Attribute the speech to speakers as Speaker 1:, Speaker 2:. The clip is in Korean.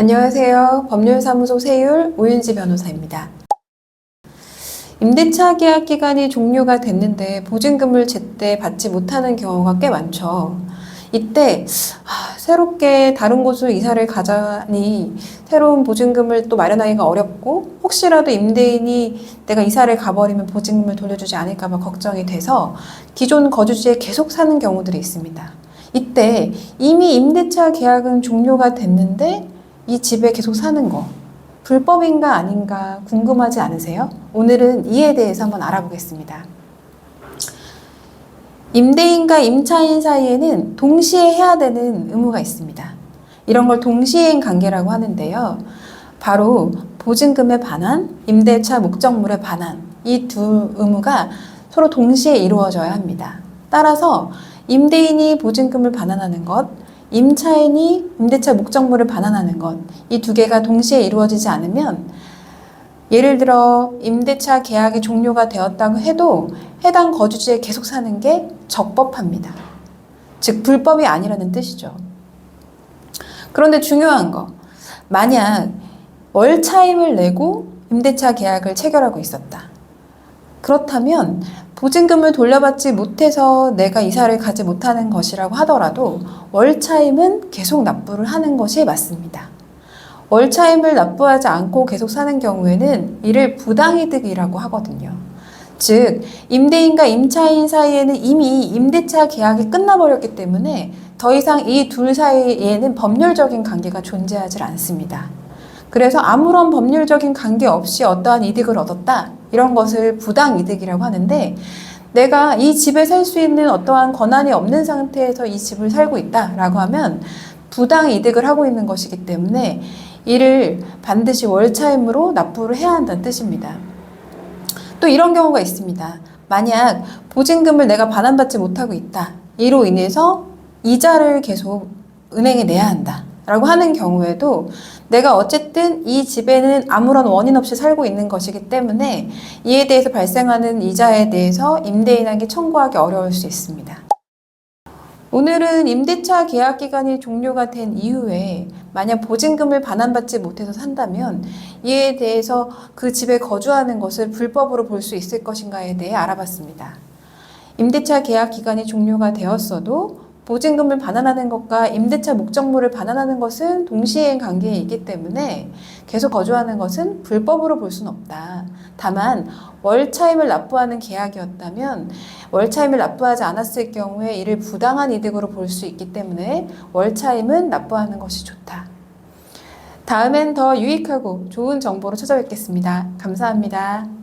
Speaker 1: 안녕하세요. 법률사무소 세율 오윤지 변호사입니다. 임대차 계약 기간이 종료가 됐는데 보증금을 제때 받지 못하는 경우가 꽤 많죠. 이때 새롭게 다른 곳으로 이사를 가자니 새로운 보증금을 또 마련하기가 어렵고 혹시라도 임대인이 내가 이사를 가버리면 보증금을 돌려주지 않을까 봐 걱정이 돼서 기존 거주지에 계속 사는 경우들이 있습니다. 이때 이미 임대차 계약은 종료가 됐는데 이 집에 계속 사는 거 불법인가 아닌가 궁금하지 않으세요? 오늘은 이에 대해서 한번 알아보겠습니다. 임대인과 임차인 사이에는 동시에 해야 되는 의무가 있습니다. 이런 걸 동시행 관계라고 하는데요. 바로 보증금의 반환, 임대차 목적물의 반환, 이 두 의무가 서로 동시에 이루어져야 합니다. 따라서 임대인이 보증금을 반환하는 것, 임차인이 임대차 목적물을 반환하는 것, 이 두 개가 동시에 이루어지지 않으면 예를 들어 임대차 계약이 종료가 되었다고 해도 해당 거주지에 계속 사는 게 적법합니다. 즉 불법이 아니라는 뜻이죠. 그런데 중요한 거, 만약 월차임을 내고 임대차 계약을 체결하고 있었다. 그렇다면 보증금을 돌려받지 못해서 내가 이사를 가지 못하는 것이라고 하더라도 월차임은 계속 납부를 하는 것이 맞습니다. 월차임을 납부하지 않고 계속 사는 경우에는 이를 부당이득이라고 하거든요. 즉, 임대인과 임차인 사이에는 이미 임대차 계약이 끝나버렸기 때문에 더 이상 이 둘 사이에는 법률적인 관계가 존재하지 않습니다. 그래서 아무런 법률적인 관계 없이 어떠한 이득을 얻었다, 이런 것을 부당이득이라고 하는데, 내가 이 집에 살 수 있는 어떠한 권한이 없는 상태에서 이 집을 살고 있다라고 하면 부당이득을 하고 있는 것이기 때문에 이를 반드시 월차임으로 납부를 해야 한다는 뜻입니다. 또 이런 경우가 있습니다. 만약 보증금을 내가 반환받지 못하고 있다, 이로 인해서 이자를 계속 은행에 내야 한다 라고 하는 경우에도 내가 어쨌든 이 집에는 아무런 원인 없이 살고 있는 것이기 때문에 이에 대해서 발생하는 이자에 대해서 임대인에게 청구하기 어려울 수 있습니다. 오늘은 임대차 계약 기간이 종료가 된 이후에 만약 보증금을 반환받지 못해서 산다면 이에 대해서 그 집에 거주하는 것을 불법으로 볼 수 있을 것인가에 대해 알아봤습니다. 임대차 계약 기간이 종료가 되었어도 보증금을 반환하는 것과 임대차 목적물을 반환하는 것은 동시행 관계에 있기 때문에 계속 거주하는 것은 불법으로 볼 수는 없다. 다만 월차임을 납부하는 계약이었다면 월차임을 납부하지 않았을 경우에 이를 부당한 이득으로 볼 수 있기 때문에 월차임은 납부하는 것이 좋다. 다음엔 더 유익하고 좋은 정보로 찾아뵙겠습니다. 감사합니다.